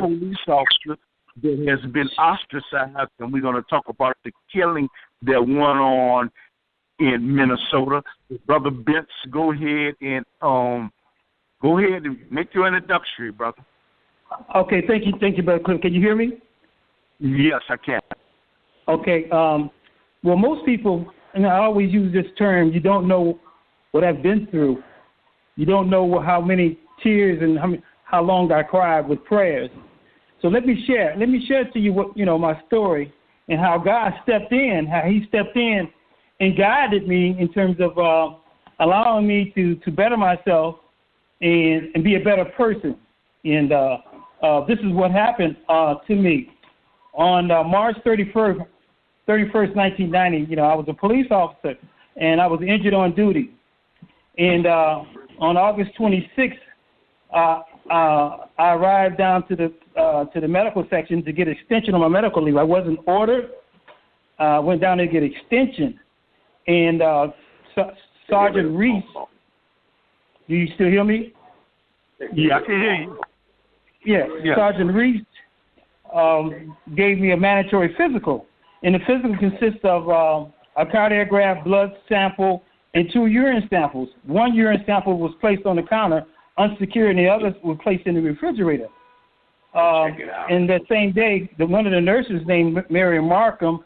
police officer that has been ostracized, and we're going to talk about the killing that went on in Minnesota. Brother Bentz, go ahead and make your introduction, brother. Okay, thank you, Brother Cliff. Can you hear me? Yes, I can. Okay. Well, most people, and I always use this term, you don't know what I've been through. You don't know how many tears and how long I cried with prayers. So let me share to you what, my story and how God stepped in, how he stepped in and guided me in terms of allowing me to better myself and be a better person. And this is what happened to me. On March 31st, 1990, I was a police officer, and I was injured on duty. And on August 26th, I arrived down to the medical section to get extension on my medical leave. I wasn't ordered. I went down there to get extension. And Sergeant Reese, do you still hear me? Yeah, I can hear you. Yeah. Sergeant Reese gave me a mandatory physical. And the physical consists of a cardiograph, blood sample, and 2 urine samples. 1 urine sample was placed on the counter, unsecured, and the other was placed in the refrigerator. And that same day, one of the nurses named Mary Markham,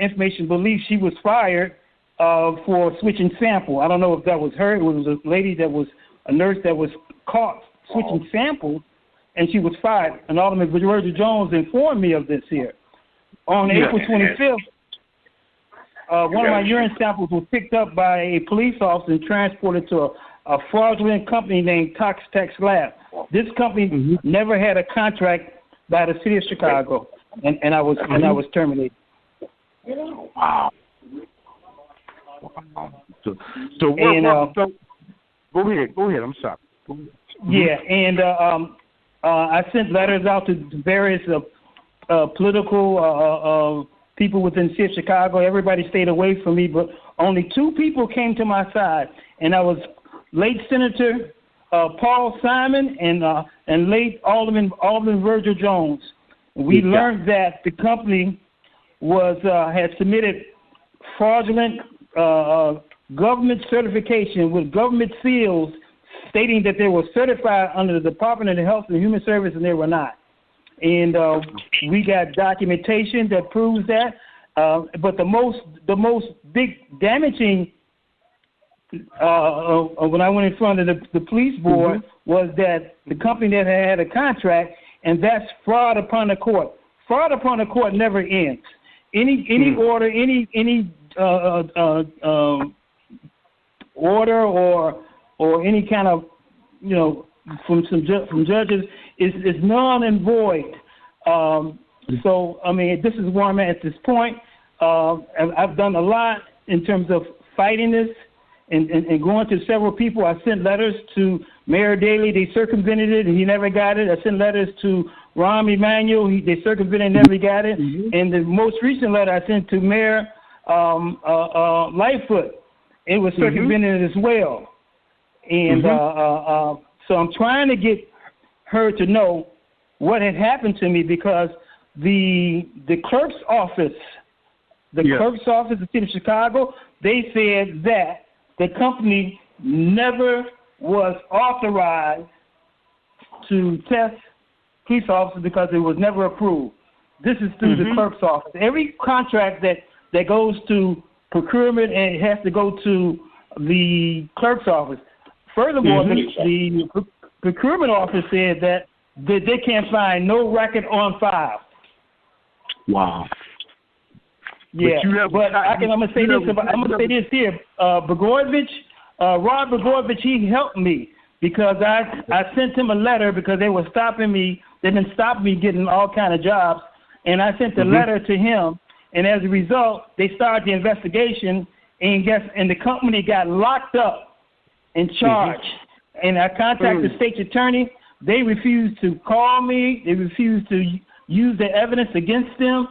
information believes she was fired for switching sample. I don't know if that was her. It was a lady that was a nurse that was caught switching samples, and she was fired. And Alderman George Jones informed me of this here. On April 25th, one of my urine samples was picked up by a police officer and transported to a fraudulent company named Tex Lab. This company never had a contract by the city of Chicago, and I was terminated. Wow. So go ahead. I'm sorry. Yeah, and I sent letters out to various political people within the city of Chicago. Everybody stayed away from me, but only 2 people came to my side, and I was late Senator Paul Simon and late Alderman Virgil Jones. We learned that the company had submitted fraudulent government certification with government seals stating that they were certified under the Department of Health and Human Services, and they were not. And we got documentation that proves that. But the most big damaging when I went in front of the police board was that the company that had a contract, and that's fraud upon the court. Fraud upon the court never ends. Any order, any order or any kind of from judges is null and void. So I mean, this is where I'm at this point. I've done a lot in terms of fighting this and going to several people. I sent letters to Mayor Daley. They circumvented it, and he never got it. I sent letters to Rahm Emanuel. They circumvented and never got it. And the most recent letter I sent to Mayor Lightfoot, it was circumvented as well. And so I'm trying to get her to know what had happened to me, because the clerk's office, clerk's office of the city of Chicago, they said that the company never was authorized to test police officers because it was never approved. This is through the clerk's office. Every contract that goes to procurement, and it has to go to the clerk's office. Furthermore, the procurement office said that they can't find no record on file. Wow. Yeah, but I'm gonna say this. I'm gonna say this here. Rod Blagojevich, he helped me because I sent him a letter because they were stopping me. They've been stopping me getting all kind of jobs, and I sent a letter to him. And as a result, they started the investigation, and the company got locked up and charged. And I contacted the state's attorney. They refused to call me. They refused to use the evidence against them.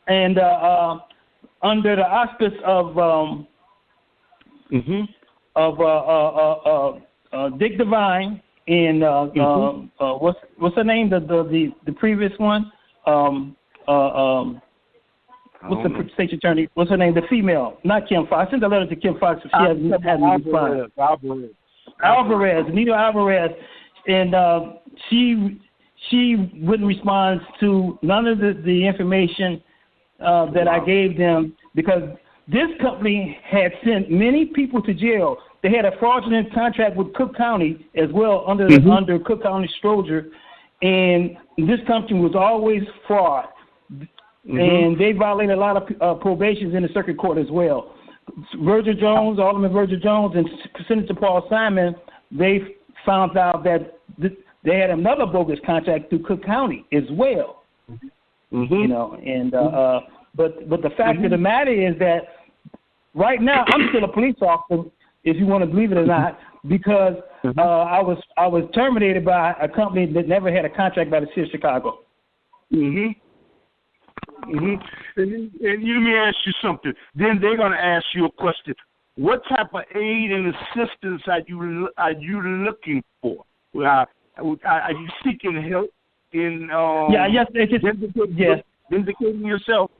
And under the auspice of Dick Devine And what's her name? The previous one? What's the state attorney? What's her name? The female, not Kim Foxx. I sent a letter to Kim Foxx. She hasn't responded. Alvarez, Anita Alvarez, and she wouldn't respond to none of the information that I gave them, because this company had sent many people to jail. They had a fraudulent contract with Cook County as well under Cook County Stroger, and this company was always fraud. And they violated a lot of probations in the circuit court as well. Virgil Jones, Alderman Virgil Jones, and Senator Paul Simon, they found out that they had another bogus contract through Cook County as well. You know, and but the fact of the matter is that right now I'm still a police officer, if you want to believe it or not, because I was terminated by a company that never had a contract by the city of Chicago. And let me ask you something. Then they're going to ask you a question. What type of aid and assistance are you looking for? Are you seeking help in vindicating yourself?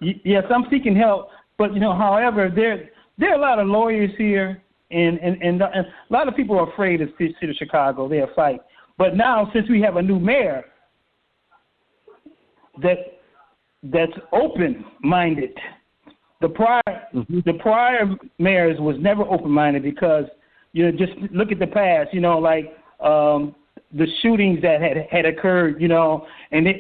Yes, I'm seeking help, but however, there are a lot of lawyers here, and a lot of people are afraid of the city of Chicago. They'll fight. But now, since we have a new mayor that's open-minded, the prior mayors was never open-minded, because just look at the past. The shootings that had occurred, and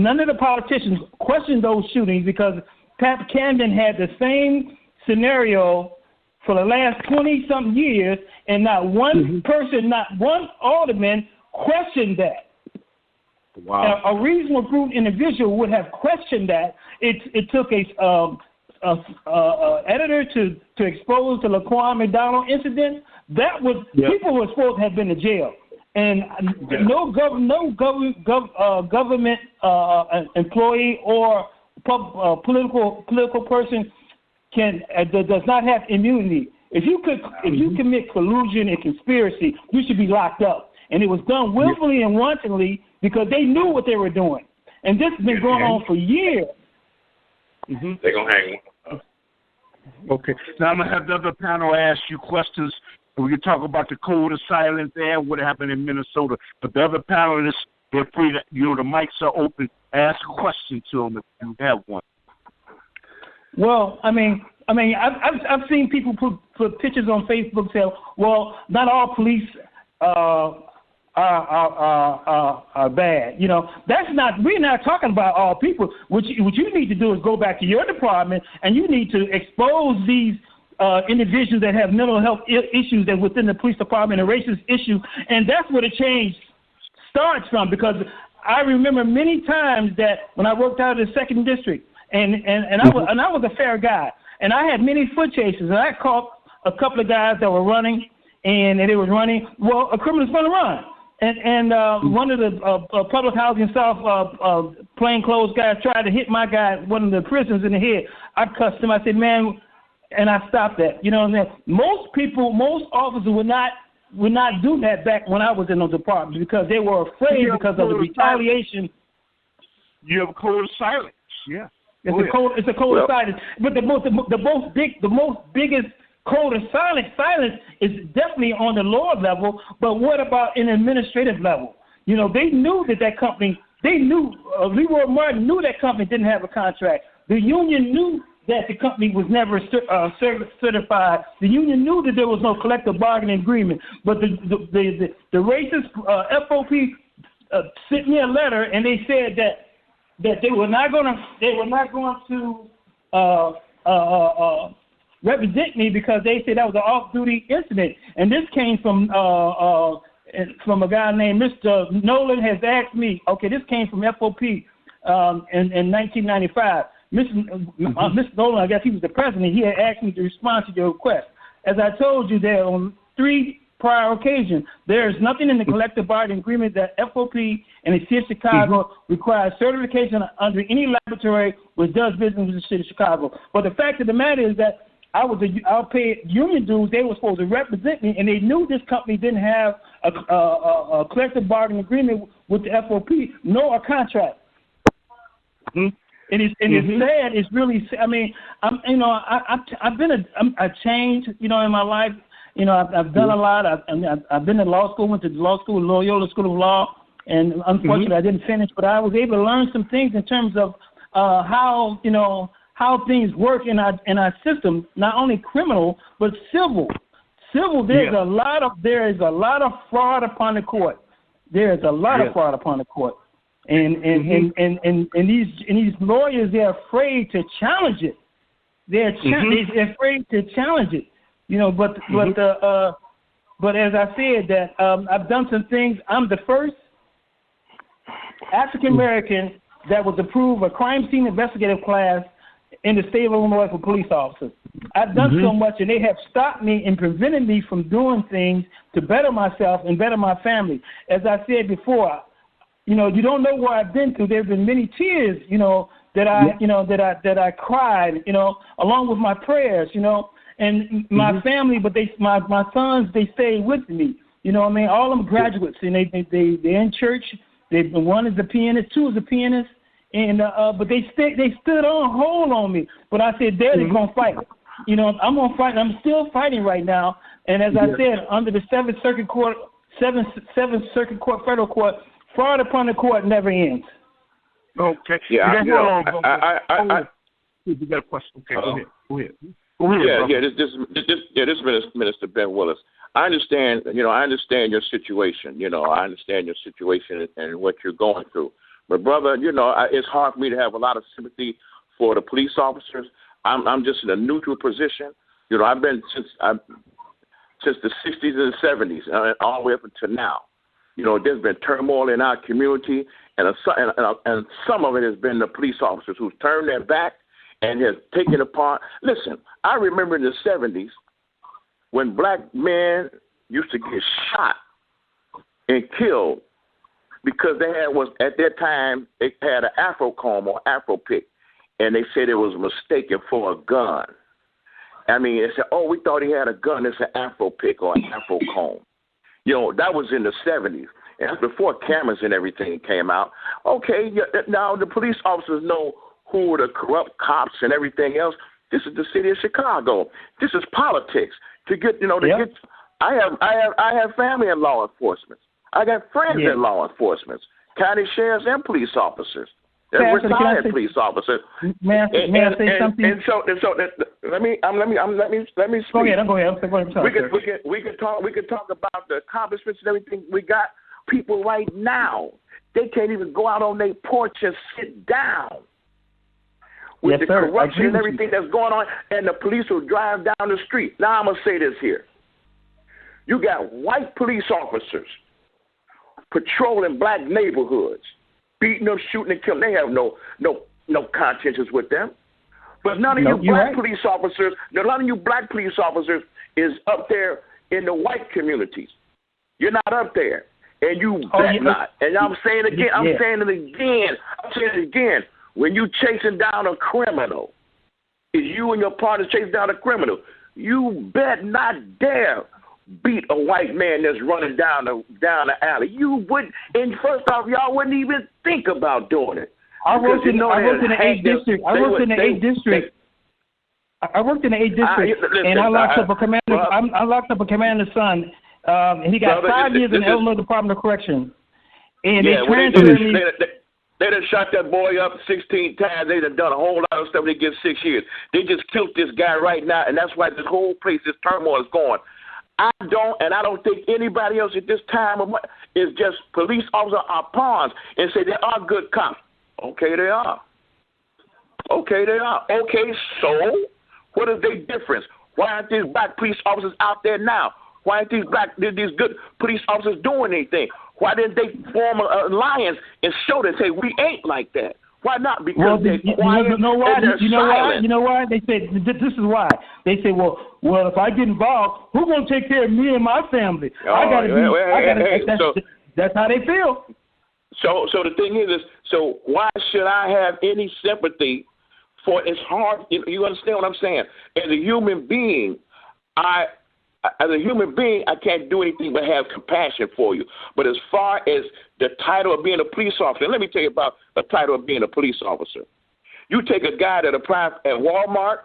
none of the politicians questioned those shootings, because Pat Camden had the same scenario for the last 20-something years, and not one person, not one alderman questioned that. Wow. A reasonable, prudent individual would have questioned that. It took a editor to expose the Laquan McDonald incident. That was people were supposed to have been in jail, and no government employee or political person does not have immunity. If you commit collusion and conspiracy, you should be locked up. And it was done willfully and wantonly, because they knew what they were doing. And this has been going on for years. They're going to hang one. Okay. Now I'm going to have the other panel ask you questions. We can talk about the code of silence there, what happened in Minnesota. But the other panelists, they're free to, the mics are open. Ask a question to them if you have one. Well, I mean, I've seen people put pictures on Facebook say, well, not all police are bad. That's not. We're not talking about all people. What you need to do is go back to your department, and you need to expose these individuals that have mental health issues that within the police department and racist issues, and that's where the change starts from. Because I remember many times that when I worked out in the 2nd District, and I was a fair guy, and I had many foot chases, and I caught a couple of guys that were running, and they were running. Well, a criminal's going to run. And one of the public housing South plainclothes guys tried to hit my guy, one of the prisoners, in the head. I cussed him. I said, man, and I stopped that. Most officers would not do that back when I was in those departments, because they were afraid because of the retaliation. You have a code of silence. Yeah. It's a code of silence. But the most biggest code of silence is definitely on the lower level, but what about in administrative level? They knew that company, Leroy Martin knew that company didn't have a contract. The union knew that the company was never certified. The union knew that there was no collective bargaining agreement, but the racist FOP sent me a letter, and they said that they were not going to represent me, because they said that was an off-duty incident. And this came from a guy named Mr. Nolan has asked me. Okay, this came from FOP in 1995. Mr. Nolan, I guess he was the president. He had asked me to respond to your request. As I told you there on 3 prior occasions, there is nothing in the collective bargaining agreement that FOP and the city of Chicago requires certification under any laboratory which does business with the city of Chicago. But the fact of the matter is that I paid union dues. They were supposed to represent me, and they knew this company didn't have a collective bargaining agreement with the FOP, nor a contract. Mm-hmm. And it's sad. It's really sad. I mean, I've changed, in my life. I've done a lot. I've been to law school. Went to law school, Loyola School of Law, and unfortunately I didn't finish. But I was able to learn some things in terms of how things work in our system, not only criminal but civil. There is a lot of fraud upon the court. There is a lot of fraud upon the court. And these lawyers, they're afraid to challenge it. They're afraid to challenge it. But as I said, that I've done some things. I'm the first African American that was approved a crime scene investigative class in the state of Illinois for police officers. I've done so much, and they have stopped me and prevented me from doing things to better myself and better my family. As I said before, you don't know what I've been through. There have been many tears, that I cried, along with my prayers, and my family. But my sons, they stayed with me. All of them graduates, and they're in church. One is a pianist, two is a pianist, and but they stood on hold on me. But I said, Daddy's gonna fight. I'm gonna fight. I'm still fighting right now. And as I said, under the Seventh Circuit Court, Federal Court. Fraud upon the court never ends. Okay. Yeah, you got a question? Okay, go ahead. This Minister Ben Willis. I understand your situation. I understand your situation and what you're going through. But brother, it's hard for me to have a lot of sympathy for the police officers. I'm just in a neutral position. I've been since the 60s and the 70s, all the way up until now. There's been turmoil in our community, and some of it has been the police officers who've turned their back and have taken apart. Listen, I remember in the 70s when black men used to get shot and killed because at that time they had an Afro comb or Afro pick, and they said it was mistaken for a gun. I mean, they said, "Oh, we thought he had a gun. It's an Afro pick or an Afro comb." That was in the 70s. And that's before cameras and everything came out. Okay, now the police officers know who are the corrupt cops and everything else. This is the city of Chicago. This is politics. I have family in law enforcement. I got friends in law enforcement, county sheriffs and police officers. They're retired police officers. May I say something? And so let me speak. Go ahead. We can talk about the accomplishments and everything we got. People right now, they can't even go out on their porch and sit down with the corruption and everything that's going on, and the police will drive down the street. Now I'm gonna say this here: you got white police officers patrolling black neighborhoods, beating them, shooting and killing. They have no consciences with them. But none of you black police officers is up there in the white communities. You're not up there, and you bet not. And I'm saying it again. I'm saying it again. When you chasing down a criminal, if you and your partner chasing down a criminal, you bet not dare beat a white man that's running down the alley. You wouldn't. And first off, y'all wouldn't even think about doing it. I worked in the 8th district. I worked in the 8th district, and I locked up a commander. I locked up a commander's son, and he got 5 years in the Illinois Department of Corrections. And they transferred me. They done shot that boy up 16 times. They done a whole lot of stuff. They get 6 years. They just killed this guy right now, and that's why this whole place, this turmoil is going. I don't think anybody else at this time is just police officers are pawns and say they are good cops. Okay, they are. Okay, so what is their difference? Why aren't these black police officers out there now? Why aren't these good police officers doing anything? Why didn't they form an alliance and show that, say, we ain't like that? Why not? Because they're quiet and they're silent. You know why? They said, this is why. They say, well, if I get involved, who's going to take care of me and my family? That's how they feel. So the thing is, so why should I have any sympathy For it's hard. You understand what I'm saying? As a human being, I can't do anything but have compassion for you. But as far as the title of being a police officer, let me tell you about the title of being a police officer. You take a guy that applied at Walmart,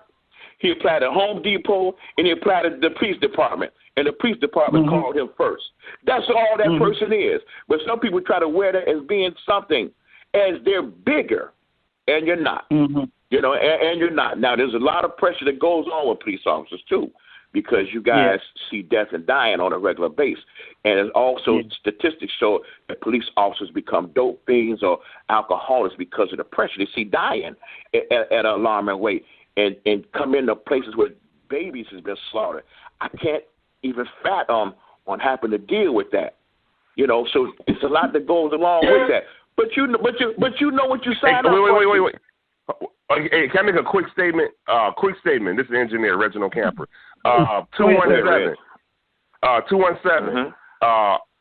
he applied at Home Depot, and he applied at the police department. And the police department called him first. That's all that person is. But some people try to wear that as being something, as they're bigger, and you're not. You know, and you're not. Now, there's a lot of pressure that goes on with police officers, too, because you guys see death and dying on a regular basis. And there's also statistics show that police officers become dope fiends or alcoholics because of the pressure they see dying at an alarming rate and come into places where babies has been slaughtered. I can't even fathom on having to deal with that. You know, so it's a lot that goes along with that. But you know what you signed up for. Wait. Hey, can I make a quick statement? This is engineer Reginald Camper. 217.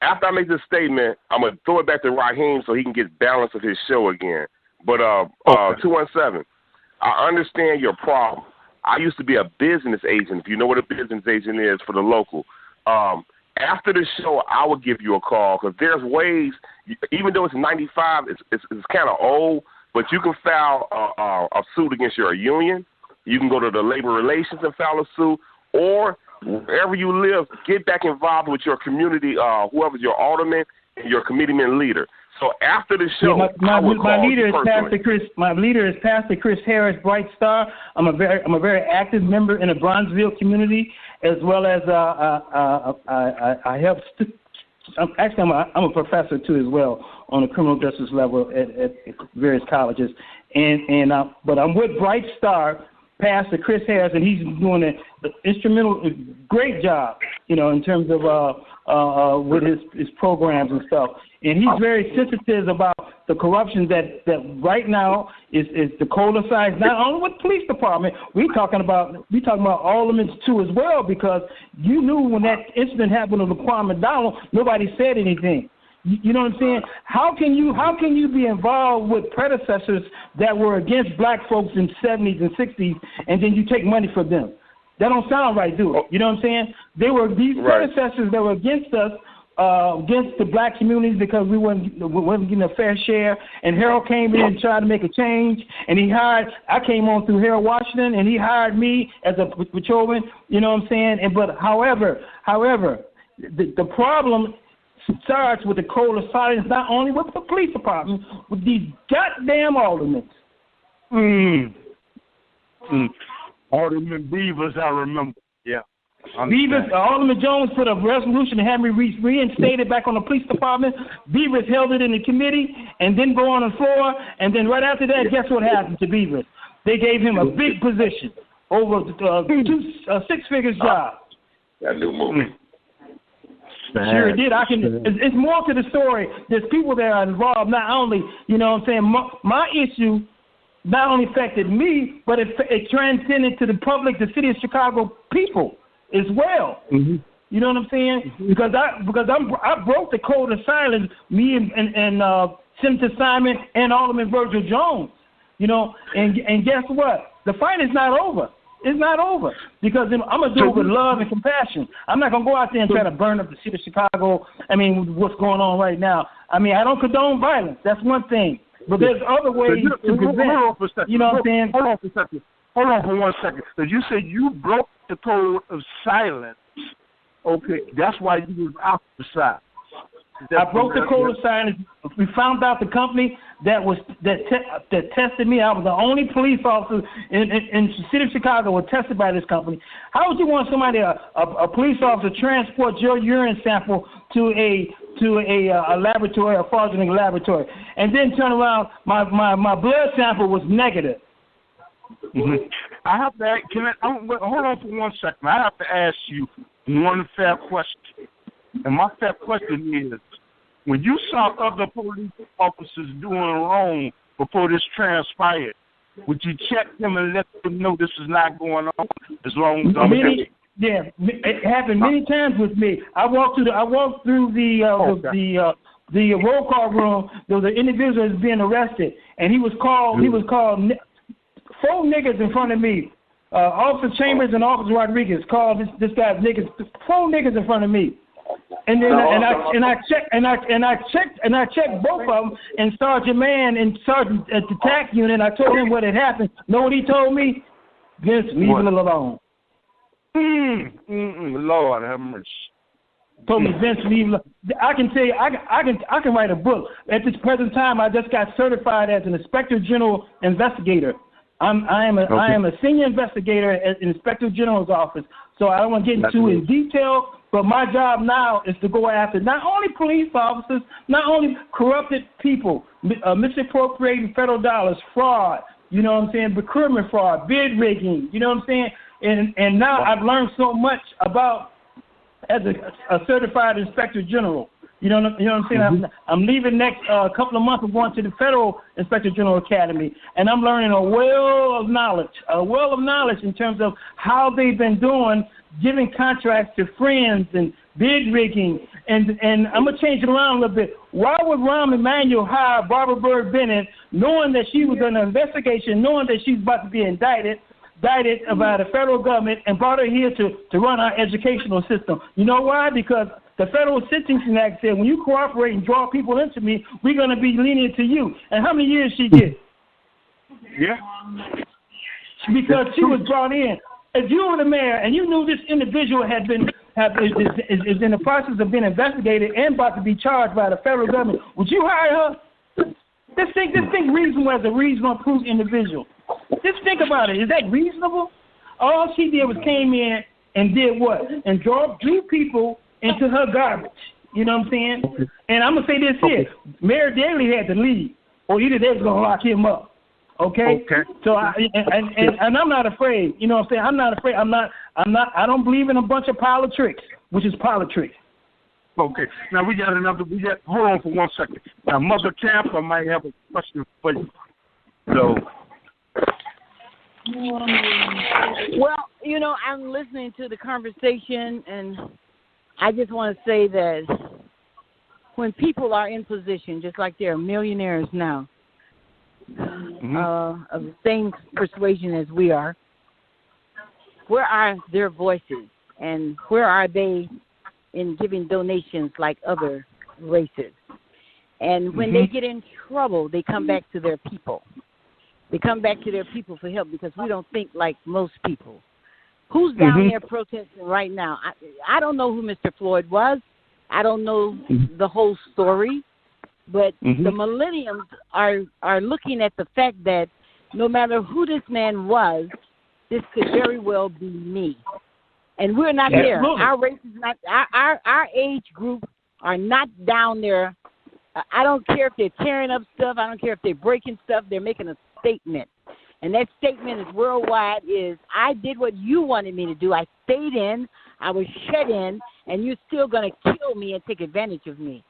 After I make this statement, I'm gonna throw it back to Raheem so he can get balance of his show again. But 217. I understand your problem. I used to be a business agent. If you know what a business agent is for the local. After the show, I will give you a call because there's ways. Even though it's 95, it's kind of old. But you can file a suit against your union. You can go to the labor relations and file a suit. Or wherever you live, get back involved with your community, whoever's your alderman and your committeeman leader. So after the show, my leader is Pastor Chris. My leader is Pastor Chris Harris, Bright Star. I'm a very active member in the Bronzeville community, as well as I help. I'm a professor too as well on the criminal justice level at various colleges, but I'm with Bright Star, Pastor Chris Harris, and he's doing an instrumental, great job, you know, in terms of with his programs and stuff. And he's very sensitive about the corruption that right now is the coincides not only with the police department. We talking about aldermen too as well, because you knew when that incident happened with Laquan McDonald, nobody said anything. You know what I'm saying? How can you be involved with predecessors that were against black folks in the 70s and 60s, and then you take money from them? That don't sound right, do it? You know what I'm saying? They were these predecessors that were against us, against the black communities, because we wasn't getting a fair share. And Harold came in and tried to make a change, and I came on through Harold Washington, and he hired me as a patrolman. You know what I'm saying? But however, the problem starts with the code of silence, not only with the police department, with these goddamn aldermen. Alderman Beavers, I remember. Yeah. Beavers, Alderman Jones put a resolution to have me reinstated back on the police department. Beavers held it in the committee and didn't go on the floor. And then right after that, guess what happened to Beavers? They gave him a big position over six-figure job. That new movie. Sure it did. It's more to the story. There's people that are involved. Not only, you know what I'm saying, my issue not only affected me, but it transcended to the public, the city of Chicago people as well. You know what I'm saying? Because I broke the code of silence. Me and Senator Simon and Alderman Virgil Jones. You know, and guess what? The fight is not over. It's not over, because I'm going to do it with love and compassion. I'm not going to go out there and try to burn up the city of Chicago. I mean, what's going on right now. I mean, I don't condone violence. That's one thing. But there's other ways to prevent. You know what I'm saying? Hold on for one second. So you said you broke the code of silence. Okay, that's why you was ostracized. I broke the code of silence. We found out the company that tested me. I was the only police officer in the city of Chicago was tested by this company. How would you want somebody, a police officer, transport your urine sample to a laboratory, a fraudulent laboratory, and then turn around? My blood sample was negative. I have to. Hold on for 1 second. I have to ask you one fair question. And my fair question is, when you saw other police officers doing wrong before this transpired, would you check them and let them know this is not going on as long as Yeah, it happened many times with me. I walked through the roll call room. There was an individual that was being arrested, and he was called 4 niggas in front of me. Officer Chambers and Officer Rodriguez called this guy niggas. 4 niggas in front of me. And then I checked both of them, and Sergeant Mann and Sergeant at the TAC unit. I told him what had happened. Know what he told me? Vince, leave it alone. Lord have mercy. Told me, Vince, leave. I can tell you, I can write a book. At this present time, I just got certified as an Inspector General investigator. I am a senior investigator at the Inspector General's office. So I don't want to get into in detail, but my job now is to go after not only police officers, not only corrupted people, misappropriating federal dollars, fraud, you know what I'm saying, procurement fraud, bid rigging, you know what I'm saying, and now I've learned so much about as a certified Inspector General. You know what I'm saying? Mm-hmm. I'm leaving next couple of months. I'm going to the Federal Inspector General Academy, and I'm learning a well of knowledge in terms of how they've been doing, giving contracts to friends and bid rigging. And I'm going to change it around a little bit. Why would Rahm Emanuel hire Barbara Byrd Bennett, knowing that she was in an investigation, knowing that she's about to be indicted by the federal government, and brought her here to run our educational system? You know why? Because the Federal Sentencing Act said when you cooperate and draw people into me, we're going to be lenient to you. And how many years she get? Yeah. Because she was brought in. If you were the mayor and you knew this individual is in the process of being investigated and about to be charged by the federal government, would you hire her? Just think reasonable as a reasonable, approved individual. Just think about it. Is that reasonable? All she did was came in and did what? And drew people into her garbage. You know what I'm saying? Okay. And I'm going to say this here. Mayor Daley had to leave, or either they was going to lock him up. Okay? So and I'm not afraid. You know what I'm saying? I'm not afraid. I don't believe in a bunch of politics, which is politics. Okay. Now hold on for 1 second. Now Mother Tampa might have a question for you. So well, you know, I'm listening to the conversation, and I just want to say that when people are in position, just like they're millionaires now, of the same persuasion as we are, where are their voices, and where are they in giving donations like other races? And when they get in trouble, they come back to their people. They come back to their people for help, because we don't think like most people. Who's down there protesting right now? I don't know who Mr. Floyd was. I don't know the whole story. But the millenniums are looking at the fact that no matter who this man was, this could very well be me. And we're not there. Our race is not, our age group are not down there. I don't care if they're tearing up stuff. I don't care if they're breaking stuff. They're making a statement. And that statement is worldwide, is I did what you wanted me to do. I stayed in. I was shut in, and you're still going to kill me and take advantage of me.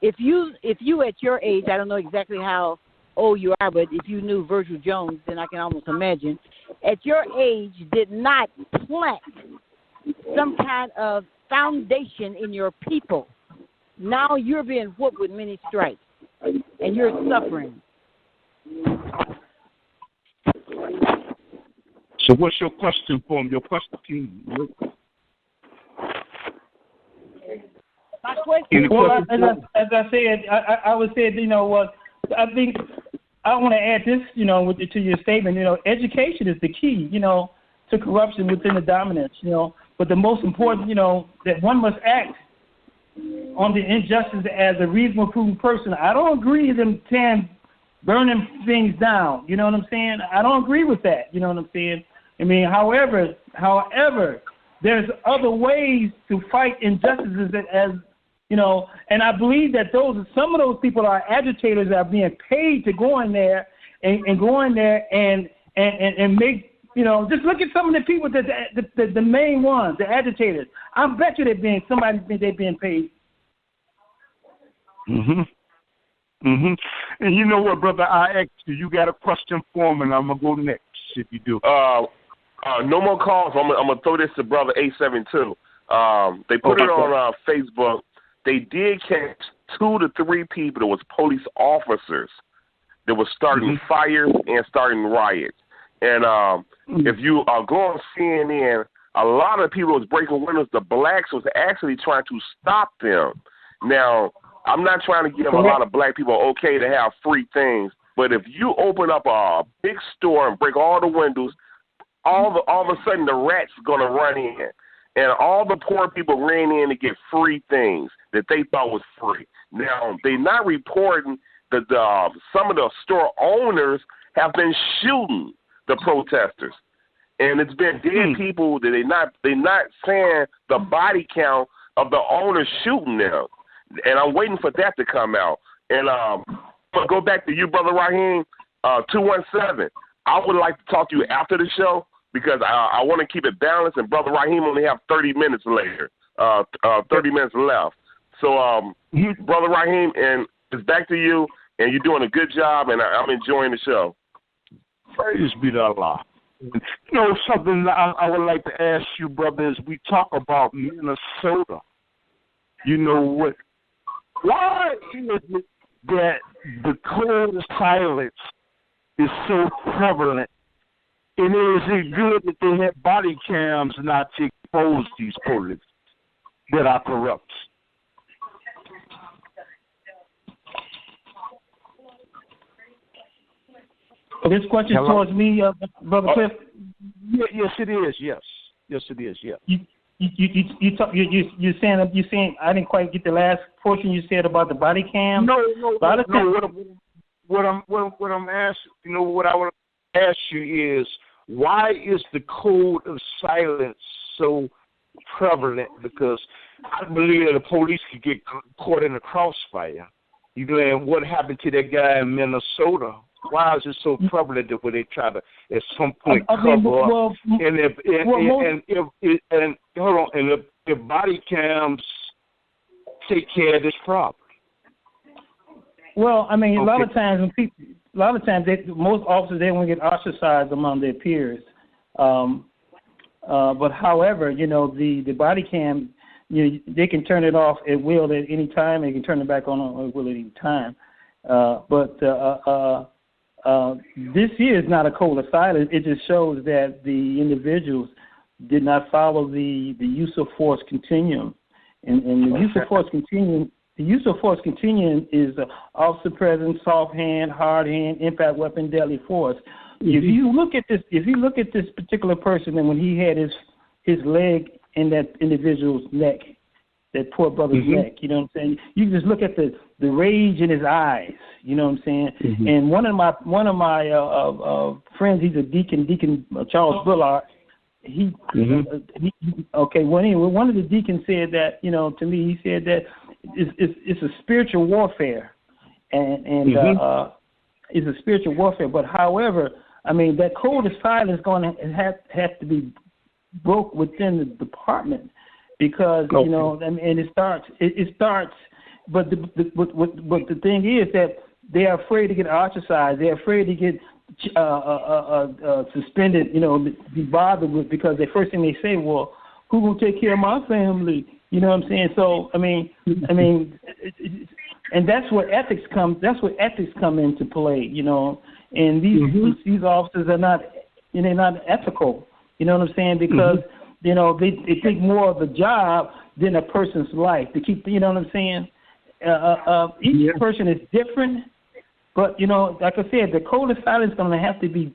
If you at your age, I don't know exactly how old you are, but if you knew Virgil Jones, then I can almost imagine, at your age did not plant some kind of foundation in your people, now you're being whooped with many stripes, and you're suffering. So what's your question for him? Your question? My question. Well, as I said, I would say, you know, what I think I want to add this, you know, to your statement. You know, education is the key, you know, to corruption within the dominance. You know, but the most important, you know, that one must act on the injustice as a reasonable, proven person. I don't agree with them burning things down. You know what I'm saying? I don't agree with that. You know what I'm saying? I mean, however, there's other ways to fight injustices as, you know, and I believe that some of those people are agitators that are being paid to go in there and go in there and make, you know, just look at some of the people the main ones, the agitators. I bet you they're being paid. And you know what, brother? I asked you got a question for him, and I'm gonna go next if you do. No more calls. I'm gonna throw this to brother 872. They put it on Facebook. They did catch 2 to 3 people that was police officers that was starting fires and starting riots. And if you go on CNN, a lot of people was breaking windows. The blacks was actually trying to stop them. Now, I'm not trying to give a lot of black people okay to have free things, but if you open up a big store and break all the windows, all of a sudden the rats are going to run in. And all the poor people ran in to get free things that they thought was free. Now, they're not reporting that some of the store owners have been shooting the protesters. And it's been dead people that they're not saying the body count of the owners shooting them. And I'm waiting for that to come out. And I'm going to go back to you, Brother Raheem, 217. I would like to talk to you after the show, because I want to keep it balanced, and Brother Raheem only have 30 minutes later, 30 minutes left. So, Brother Raheem, and it's back to you, and you're doing a good job, and I'm enjoying the show. Praise be to Allah. You know, something I would like to ask you, brother, is we talk about Minnesota. You know what? Why is it that the code of silence is so prevalent? And is it good that they have body cams not to expose these police that are corrupt? This question is towards me, Brother Cliff. Yes, it is. Yes, it is. Yes. You're saying I didn't quite get the last portion you said about the body cam. No. What I'm asking, you know, what I want to ask you is, why is the code of silence so prevalent? Because I believe that the police could get caught in a crossfire. You know, and what happened to that guy in Minnesota? Why is it so prevalent that when they try to at some point cover up? And if body cams take care of this problem. Well, I mean, a lot of times most officers, they want to get ostracized among their peers. But however, you know, the body cam, you know, they can turn it off at will at any time. They can turn it back on at will at any time. But this here is not a code of silence. It just shows that the individuals did not follow the use of force continuum. And the use of force continuum. The use of force continuum is officer presence, soft hand, hard hand, impact weapon, deadly force. If you look at this particular person, and when he had his leg in that individual's neck, that poor brother's neck, you know what I'm saying? You can just look at the rage in his eyes, you know what I'm saying? And one of my friends, he's a deacon Charles Bullard. One of the deacons said that, you know, to me, he said that it's a spiritual warfare, and it's a spiritual warfare. But however, I mean, that code of silence is going to have to be broke within the department, because you know, and it starts. But the thing is that they are afraid to get ostracized. They're afraid to get suspended. You know, be bothered with, because the first thing they say, well, who gonna take care of my family? You know what I'm saying? So I mean, and that's where ethics come. That's where ethics come into play. You know, and these officers are not, you know, not ethical. You know what I'm saying? Because you know they think more of the job than a person's life. To keep, you know what I'm saying? Each person is different, but you know, like I said, the code of silence is going to have to be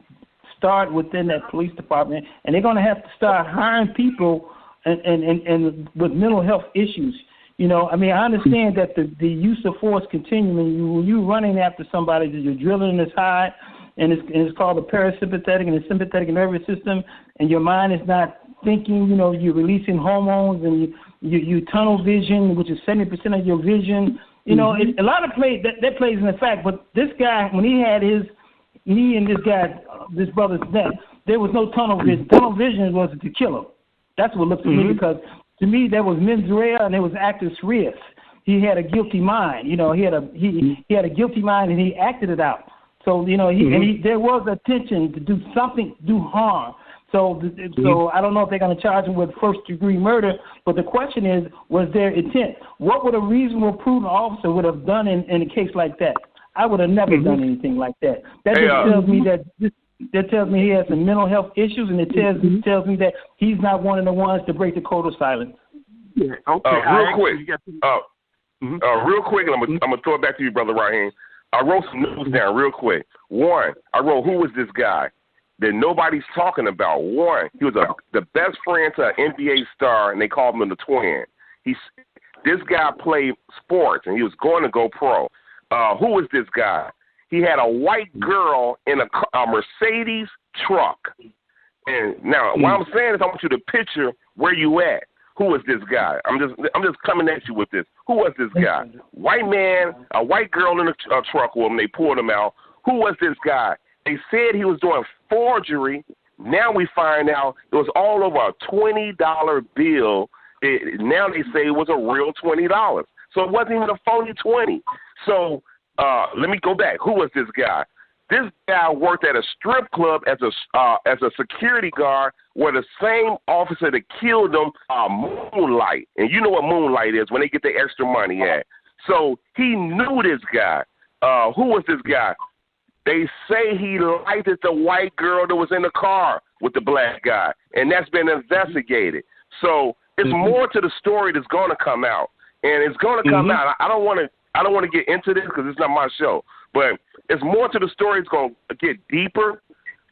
start within that police department, and they're going to have to start hiring people and with mental health issues. You know, I mean, I understand that the use of force continuum, when you're running after somebody, you're drilling this high, and it's called the parasympathetic and the sympathetic nervous system, and your mind is not thinking. You know, you're releasing hormones, and you tunnel vision, which is 70% of your vision. You know, a lot of that plays in the fact. But this guy, when he had his knee in this brother's neck, there was no tunnel vision. Tunnel vision was to kill him. That's what looked to me, because to me there was mens rea and there was actus reus. He had a guilty mind. You know, he had a guilty mind, and he acted it out. So you know, there was intention to do something, do harm. So I don't know if they're going to charge him with first-degree murder, but the question is, was there intent? What would a reasonable, prudent officer would have done in a case like that? I would have never done anything like that. That just tells me that that tells me he has some mental health issues, and it tells me that he's not one of the ones to break the code of silence. Yeah. Okay. Real quick, and I'm gonna throw it back to you, Brother Raheem. I wrote some notes down real quick. One, I wrote, who was this guy that nobody's talking about? One, he was the best friend to an NBA star, and they called him the Twin. This guy played sports, and he was going to go pro. Who was this guy? He had a white girl in a Mercedes truck. And now, what I'm saying is, I want you to picture where you at. Who was this guy? I'm just coming at you with this. Who was this guy? White man, a white girl in a truck with him. They pulled him out. Who was this guy? They said he was doing forgery. Now we find out it was all over a $20 bill. Now they say it was a real $20. So it wasn't even a phony 20. So let me go back. Who was this guy? This guy worked at a strip club as a security guard where the same officer that killed him moonlight. And you know what moonlight is, when they get the extra money at. So he knew this guy. Who was this guy? They say he lighted the white girl that was in the car with the black guy, and that's been investigated. So it's more to the story that's going to come out, and it's going to come out. I don't want to get into this because it's not my show, but it's more to the story. It's going to get deeper,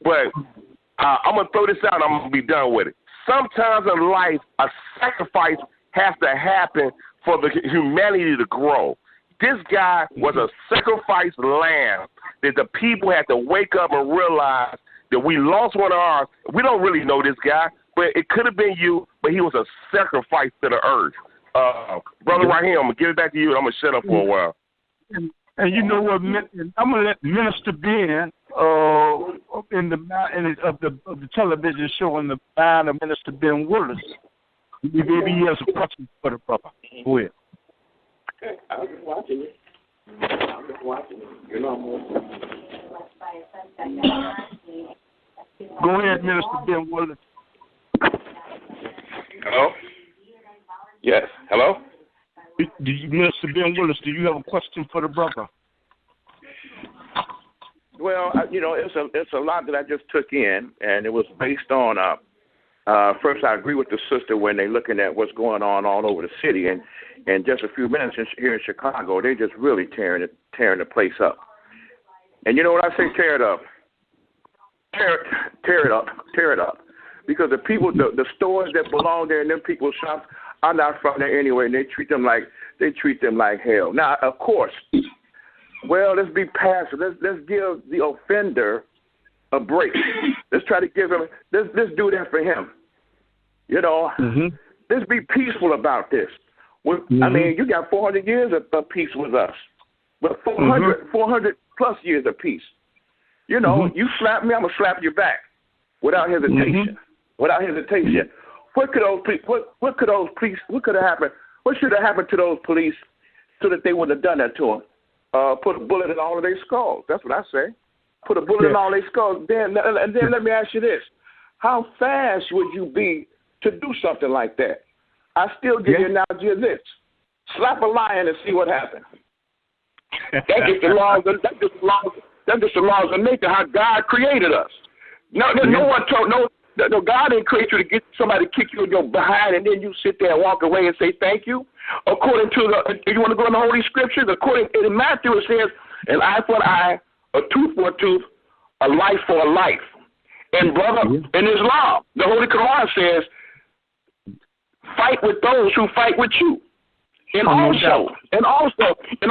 but I'm going to throw this out and I'm going to be done with it. Sometimes in life, a sacrifice has to happen for the humanity to grow. This guy was a sacrificed lamb that the people had to wake up and realize that we lost one of ours. We don't really know this guy, but it could have been you, but he was a sacrifice to the earth. Brother Raheem, I'm going to give it back to you, and I'm going to shut up for a while. And you know what? I'm going to let Minister Ben of the television show in the line of Minister Ben Willis. Maybe he has a question for the brother. Go ahead. Okay, I was just watching it. You know I'm Go ahead, Minister Ben Willis. Hello? Yes. Hello? Minister Ben Willis, do you have a question for the brother? Well, it's a lot that I just took in, and it was based on first, I agree with the sister when they're looking at what's going on all over the city, and just a few minutes here in Chicago, they're just really tearing the place up. And you know what I say? Tear it up. Tear it up. Because the people, the stores that belong there and them people's shops are not from there anyway, and they treat them like hell. Now, of course, well, let's be passive. Let's give the offender a break. Let's try to give him. Let's do that for him. You know, let's be peaceful about this. I mean, you got 400 years of peace with us, but 400 plus years of peace. You know, you slap me, I'm gonna slap you back without hesitation. Without hesitation. What could have happened? What should have happened to those police so that they wouldn't have done that to them? Put a bullet in all of their skulls. That's what I say. Put a bullet in all their skulls. Then let me ask you this: how fast would you be to do something like that? I still give you an analogy of this: slap a lion and see what happens. That's just the laws. That's just the laws of nature. How God created us. No one told no. God didn't create you to get somebody to kick you in your behind and then you sit there and walk away and say thank you. According to you want to go in the Holy Scriptures? According in Matthew it says, an eye for an eye, a tooth for a tooth, a life for a life. And brother, in Islam, the Holy Quran says, fight with those who fight with you. And also it is also in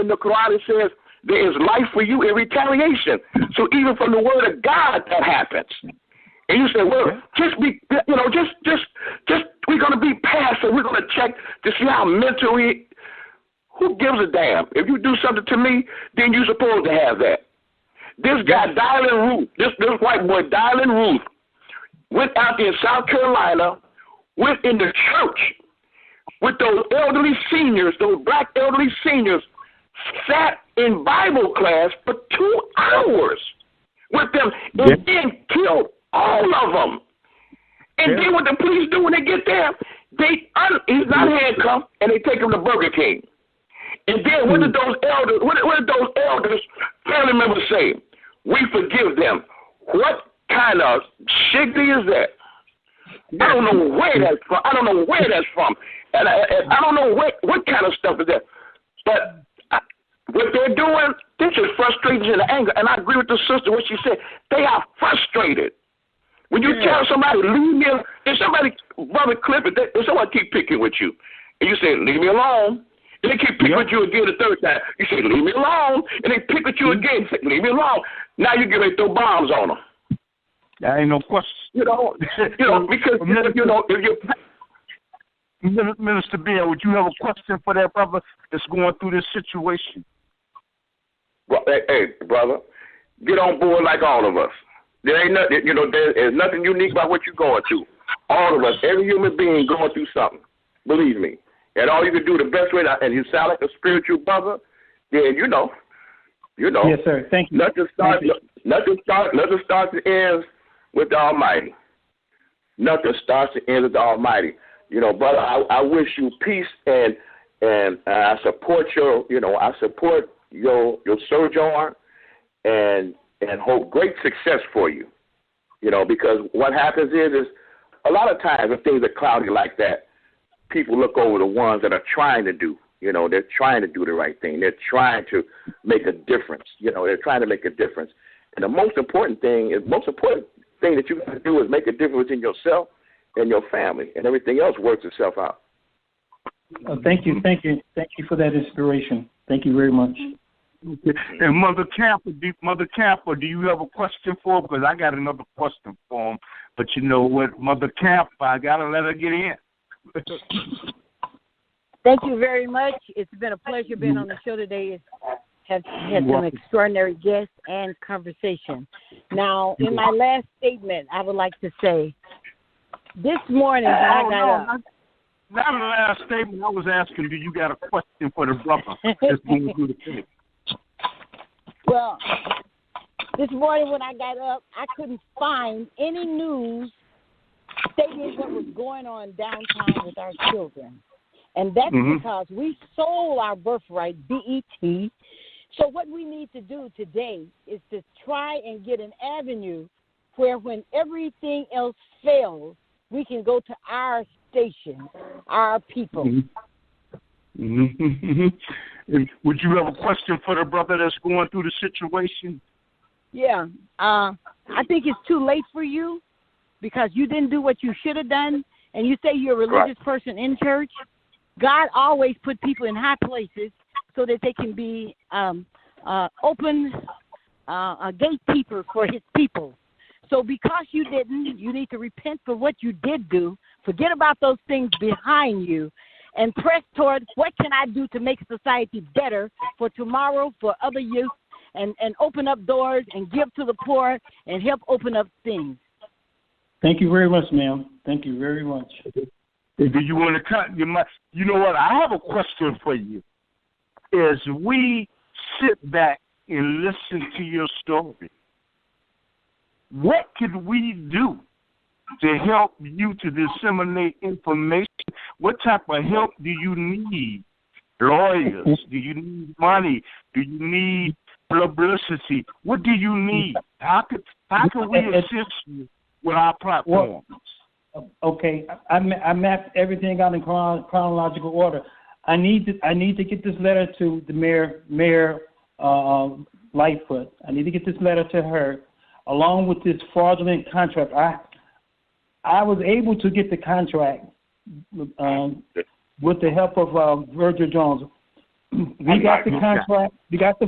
the Quran it says there is life for you in retaliation. So even from the word of God that happens. And you say, well, just we're going to be passive. We're going to check to see how mentally. Who gives a damn? If you do something to me, then you're supposed to have that. This guy, Dylan Ruth, this white boy, Dylan Ruth, went out there in South Carolina, went in the church with those elderly seniors, those black elderly seniors, sat in Bible class for 2 hours with them, and then killed all of them. And then what the police do when they get there, he's not handcuffed, and they take him to Burger King. And then what did those elders family members say? we forgive them. What kind of shiggity is that? I don't know where that's from. And I don't know what kind of stuff is that. But what they're doing, this is frustration and anger. And I agree with the sister, what she said. They are frustrated. When you tell somebody, leave me alone, if somebody, Brother Clifton, if someone keep picking with you, and you say, leave me alone, and they keep picking with you again the third time, you say, leave me alone, and they pick with you again, say, leave me alone. Now you get ready to throw bombs on them. There ain't no question. Because, if you're... Minister Bill, would you have a question for that brother that's going through this situation? Well, hey, brother, get on board like all of us. There ain't nothing, there's nothing unique about what you're going through. All of us, every human being going through something. Believe me. And all you can do the best way, and you sound like a spiritual brother, then you know. Yes, sir. Thank you. Nothing starts and ends with the Almighty. Nothing starts and ends with the Almighty. Brother, I wish you peace and I support your sojourn and hope great success for you. Because what happens is a lot of times when things are cloudy like that, people look over the ones that are trying to do. They're trying to do the right thing. They're trying to make a difference. They're trying to make a difference. And the most important thing that you can do is make a difference in yourself and your family, and everything else works itself out. Thank you for that inspiration. Thank you very much. Okay. And Mother Camper, do you have a question for him? Because I got another question for him. But you know what, Mother Camper, I gotta let her get in. Thank you very much. It's been a pleasure being on the show today. Have had some extraordinary guests and conversation. Now, in my last statement, I would like to say, this morning when I got up. Not in the last statement. I was asking, do you got a question for the brother that's going through the thing? Well, this morning when I got up, I couldn't find any news stating what was going on downtown with our children. And that's because we sold our birthright, BET. So what we need to do today is to try and get an avenue where when everything else fails, we can go to our station, our people. Would you have a question for the brother that's going through the situation? Yeah. I think it's too late for you because you didn't do what you should have done, and you say you're a religious person in church. God always put people in high places so that they can be open gatekeeper for his people. So because you didn't, you need to repent for what you did do. Forget about those things behind you and press toward what can I do to make society better for tomorrow, for other youth, and open up doors and give to the poor and help open up things. Thank you very much, ma'am. Thank you very much. Do you want to cut your mic? You know what? I have a question for you. As we sit back and listen to your story, what could we do to help you to disseminate information? What type of help do you need? Lawyers? Do you need money? Do you need publicity? What do you need? How can we assist you with our platforms? Okay, I mapped everything out in chronological order. I need to get this letter to the Mayor Lightfoot. I need to get this letter to her, along with this fraudulent contract. I was able to get the contract with the help of Virgil Jones. We got the contract. We got the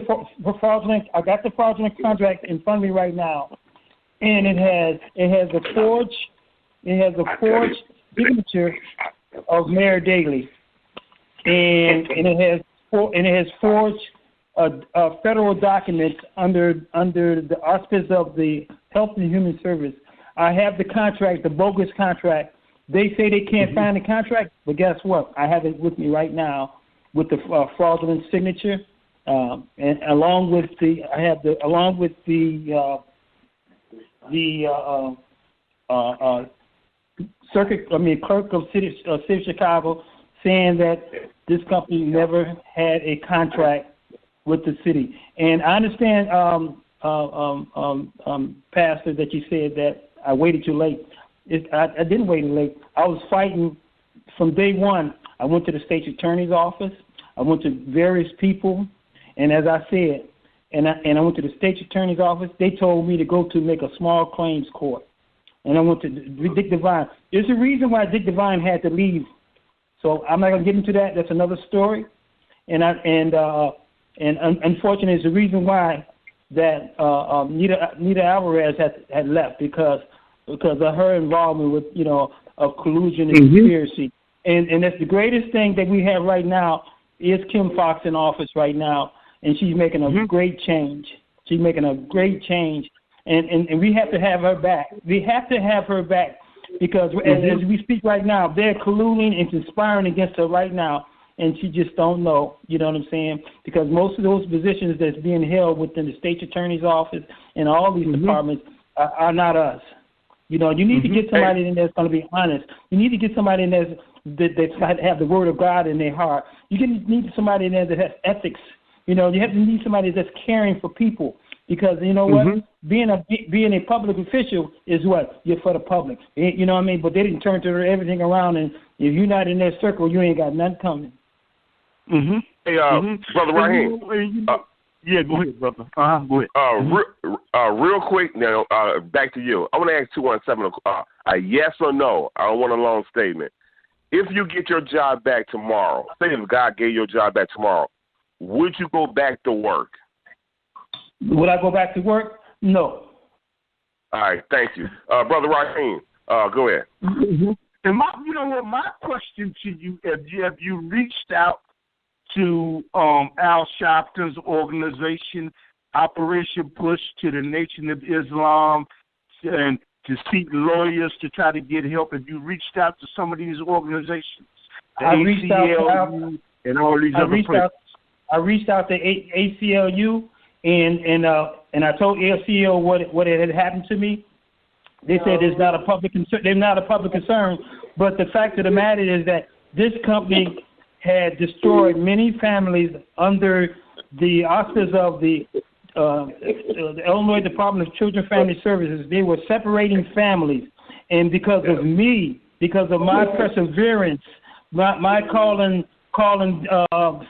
fraudulent. I got the fraudulent contract in front of me right now, and it has a forged signature of Mayor Daley, and it has forged federal documents under the auspice of the Health and Human Service. I have the contract, the bogus contract. They say they can't find the contract, but guess what? I have it with me right now with the fraudulent signature, and along with the clerk of City of Chicago saying that this company never had a contract with the city. And I understand pastor, that you said that I waited too late. I didn't wait too late. I was fighting from day one. I went to the state's attorney's office. I went to various people, and as I said, and I went to the state's attorney's office. They told me to go to make a small claims court, and I went to Dick Devine. There's a reason why Dick Devine had to leave. So I'm not gonna get into that. That's another story. And unfortunately, it's the reason why that Nita Alvarez had left because of her involvement with of collusion and conspiracy. And that's the greatest thing that we have right now is Kim Foxx in office right now, and she's making a great change. She's making a great change, and we have to have her back. We have to have her back because as we speak right now, they're colluding and conspiring against her right now, and she just don't know. You know what I'm saying? Because most of those positions that's being held within the state's attorney's office and all these departments are not us. You need to get somebody in there that's going to be honest. You need to get somebody in there that's have the word of God in their heart. You need somebody in there that has ethics. You have to need somebody that's caring for people because what? Being a public official is what? You're for the public. You know what I mean? But they didn't turn everything around, and if you're not in their circle, you ain't got nothing coming. Hey, Brother Raheem. Yeah, go ahead, brother. Go ahead. Real quick now, back to you. I want to ask 217 a yes or no. I don't want a long statement. If you get your job back tomorrow, say if God gave your job back tomorrow, would you go back to work? Would I go back to work? No. All right, thank you. Brother Raheem, go ahead. And my question to you, have you reached out to Al Sharpton's organization, Operation Push, to the Nation of Islam, and to seek lawyers to try to get help? Have you reached out to some of these organizations? I reached out to and all these other places. I reached out to ACLU, and I told ACLU what had happened to me. They said it's not a public concern. They're not a public concern, but the fact of the matter is that this company had destroyed many families under the auspices of the Illinois Department of Children and Family Services. They were separating families, and because of me, because of my perseverance, my calling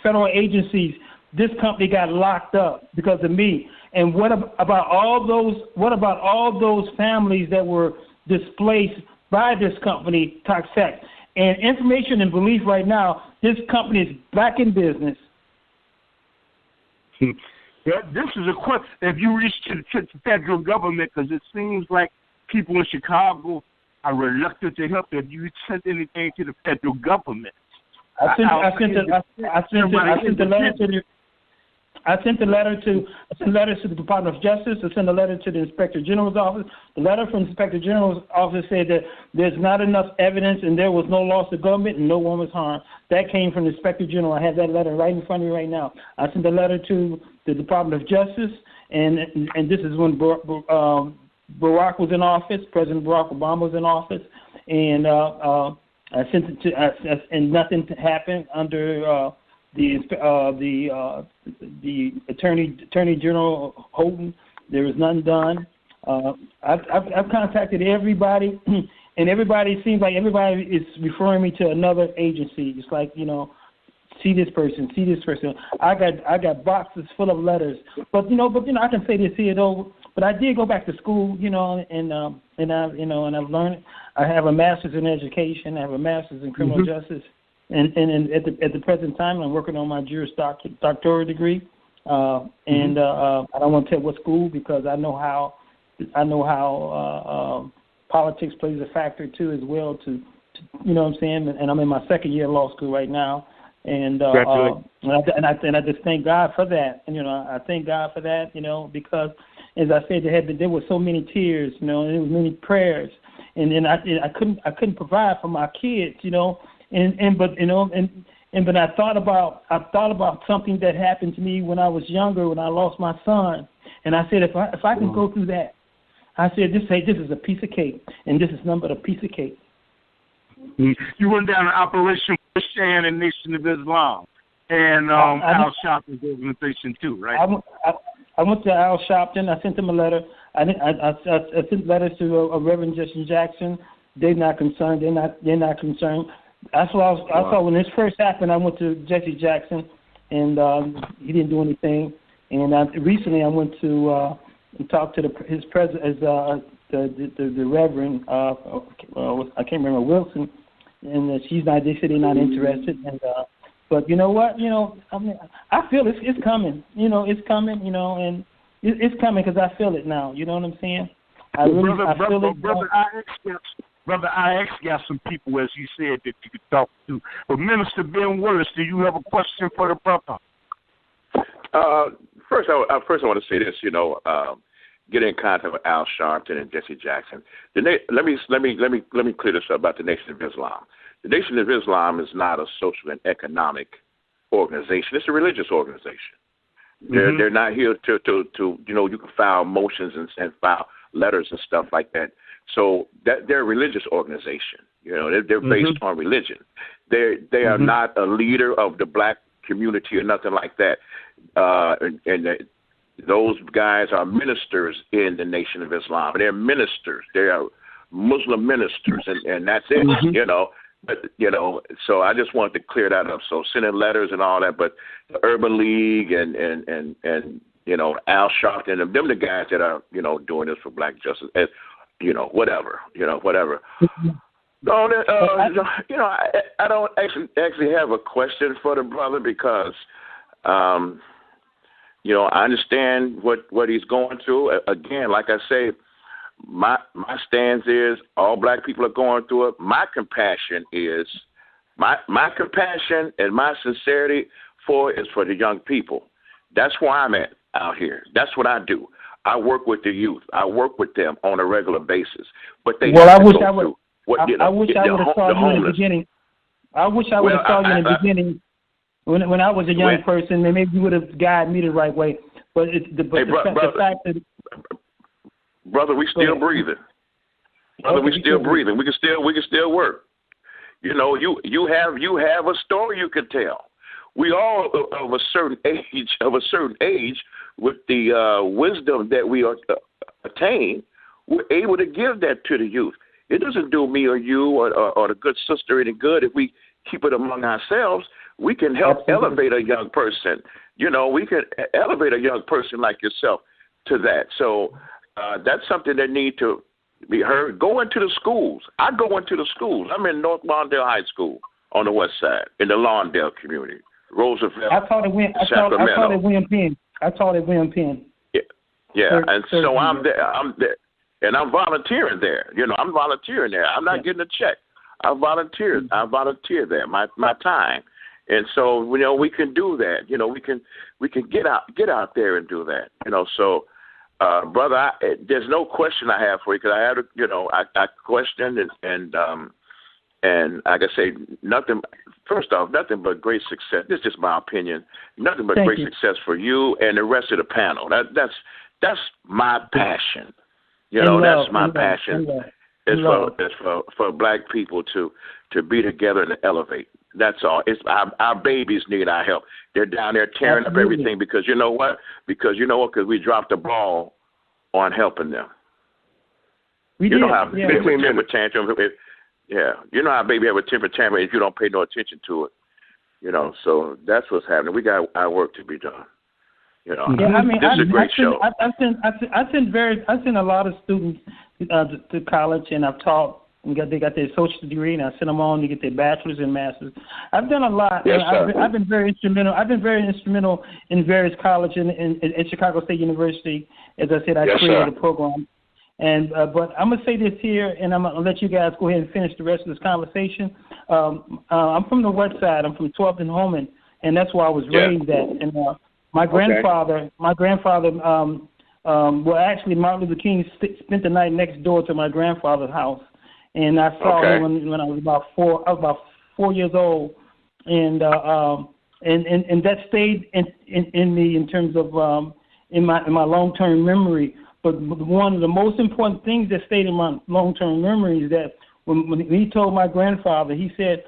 federal agencies, this company got locked up because of me. And what about all those families that were displaced by this company, Toxec? And information and belief right now, this company is back in business. Yeah, this is a question. If you reach to the federal government, because it seems like people in Chicago are reluctant to help. Have you sent anything to the federal government? I sent a letter to the Department of Justice. I sent a letter to the Inspector General's office. The letter from the Inspector General's office said that there's not enough evidence and there was no loss of government and no one was harmed. That came from the Inspector General. I have that letter right in front of me right now. I sent a letter to the Department of Justice, and this is when Barack was in office. President Barack Obama was in office, and I sent it to, and nothing happened under the Attorney General Holton. There was nothing done. I've contacted everybody, and everybody seems like everybody is referring me to another agency. It's like, see this person. I got boxes full of letters, but I can say this here though. But I did go back to school, and I've learned. I have a master's in education. I have a master's in criminal justice. And at the present time, I'm working on my Juris Doctoral degree, and I don't want to tell what school because I know how politics plays a factor too as well. To you know what I'm saying? And I'm in my second year of law school right now, and I just thank God for that. And I thank God for that. Because as I said, there were so many tears. And there was many prayers, and then I couldn't provide for my kids. But I thought about something that happened to me when I was younger, when I lost my son, and I said, if I can go through that, I said, this is a piece of cake, and this is nothing but a piece of cake. You went down to Operation Push and the Nation of Islam, and Al Sharpton's organization too, right? I went to Al Sharpton. I sent him a letter. I sent letters to Reverend Justin Jackson. They're not concerned. They're not concerned. That's what I saw when this first happened. I went to Jesse Jackson, and he didn't do anything. And recently, I went to talk to his president, the Reverend. I can't remember Wilson, and she's not. They said they're not interested. And but you know what? I mean, I feel it's coming. It's coming. And it's coming because I feel it now. You know what I'm saying? I feel it. Brother, I actually got some people, as you said, that you could talk to. But Minister Ben Willis, do you have a question for the brother? First, I want to say this. Get in contact with Al Sharpton and Jesse Jackson. Let me clear this up about the Nation of Islam. The Nation of Islam is not a social and economic organization. It's a religious organization. They're not here to you can file motions and file letters and stuff like that. So they're a religious organization. They're based on religion. They are not a leader of the black community or nothing like that. Those guys are ministers in the Nation of Islam. They're ministers. They are Muslim ministers, and that's it. But so I just wanted to clear that up. So sending letters and all that, but the Urban League and Al Sharpton, them the guys that are doing this for black justice. And, whatever. No, I don't actually have a question for the brother because, I understand what he's going through. Again, like I say, my stance is all black people are going through it. My compassion and my sincerity is for the young people. That's where I'm at out here. That's what I do. I work with the youth. I work with them on a regular basis. But they I wish I would have saw you in the beginning. I wish I would have saw you in the beginning when I was a young person, and maybe you would have guided me the right way. But the fact that brother, we still breathing. Brother, we still breathing. We can still work. You have a story you can tell. We all of a certain age, with the wisdom that we attain, we're able to give that to the youth. It doesn't do me or you or the good sister any good if we keep it among ourselves. We can help elevate a young person. We can elevate a young person like yourself to that. So that's something that need to be heard. Go into the schools. I go into the schools. I'm in North Lawndale High School on the west side in the Lawndale community. Roosevelt, I taught at William Penn. Yeah, and so I'm there, and I'm volunteering there. I'm volunteering there. I'm not getting a check. I volunteer there, my time, and so we can do that. We can get out there and do that. So. Brother, there's no question I have for you because I had, I questioned and like I say, nothing. First off, nothing but great success. This is just my opinion. Nothing but great success for you and the rest of the panel. That's my passion. That's my passion. It's for black people to be together and elevate. That's all. It's our babies need our help. They're down there tearing up everything because you know what? Because we dropped the ball on helping them. You know how baby have a temper tantrum. You know how baby have a temper tantrum if you don't pay no attention to it. So that's what's happening. We got our work to be done. This is a great show. I sent a lot of students to college, and I've taught. They got their associate degree, and I sent them on to get their bachelor's and master's. I've done a lot. Yes, I've been very instrumental. I've been very instrumental in various colleges in Chicago State University. As I said, I created a program. And but I'm gonna say this here, and I'm gonna let you guys go ahead and finish the rest of this conversation. I'm from the west side. I'm from 12th and Holman, and that's where I was raised at. And my grandfather, actually, Martin Luther King spent the night next door to my grandfather's house. And I saw him when I was about 4. I was about 4 years old, and that stayed in me in terms of in my long-term memory. But one of the most important things that stayed in my long-term memory is that when he told my grandfather, he said,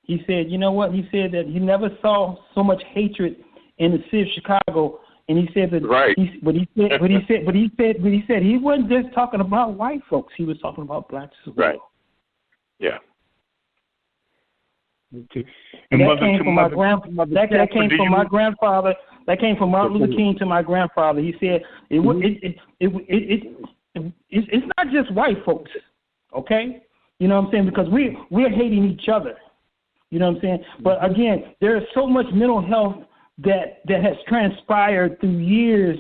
you know what? He said that he never saw so much hatred in the city of Chicago And he said that, right. he said he wasn't just talking about white folks. He was talking about blacks as well. Right. Yeah. Okay. And that came from my grandfather. That came from my grandfather. That came from Martin Luther King to my grandfather. He said it's not just white folks, okay? You know what I'm saying? Because we're hating each other. You know what I'm saying? But again, there is so much mental health that has transpired through years.